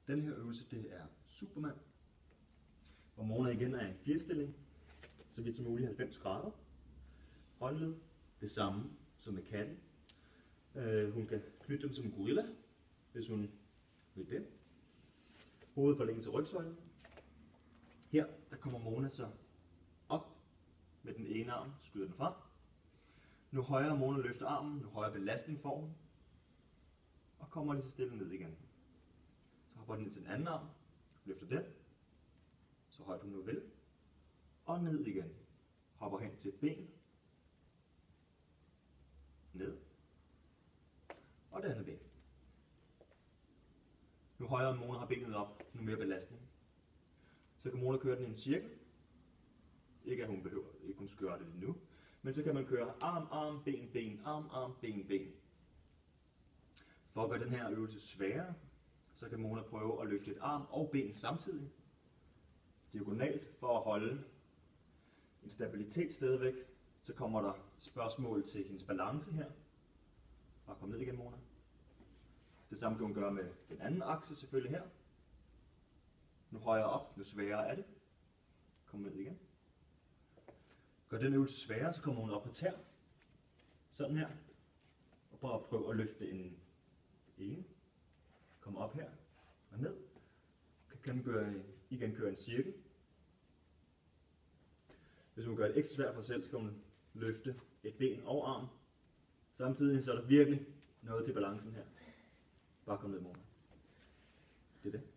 Den her øvelse, det er Superman, hvor Mona igen er i en 4-stilling, så vidt som muligt 90 grader. Håndled, det samme som med katten. Hun kan knytte dem som en gorilla, hvis hun vil det. Hovedet forlænges til rygsøjlen. Her der kommer Mona så op med den ene arm, skyder den frem. Nu højere Mona løfter armen, nu højere belastning får hun, og kommer lige så stille ned igen. Så hopper den ind til den anden arm, løfter den, så højt hun nu vil, og ned igen. Hopper hen til et ben, ned, og det andet ben. Nu højere Mona har benet op, nu mere belastning. Så kan Mona køre den i en cirkel. Ikke at hun behøver, ikke hun skal gøre det lige nu. Men så kan man køre arm, arm, ben, ben, arm, arm, ben, ben. For at gøre den her øvelse sværere, så kan Mona prøve at løfte et arm og ben samtidig. Diagonalt for at holde en stabilitet stadigvæk. Så kommer der spørgsmål til hendes balance her. Bare kom ned igen, Mona. Det samme kan hun gøre med den anden akse selvfølgelig her. Nu højere op, nu sværere er det. Kom ned igen. Gør den øvelse sværere, så kommer hun op på tær. Sådan her. Og bare prøv at løfte en ene. Kom op her og ned. Kan igen køre en cirkel. Hvis hun gør det ekstra svært for sig selv, så kan hun løfte et ben og arm. Samtidig så er der virkelig noget til balancen her. Bare kom ned, Mona. Det er det.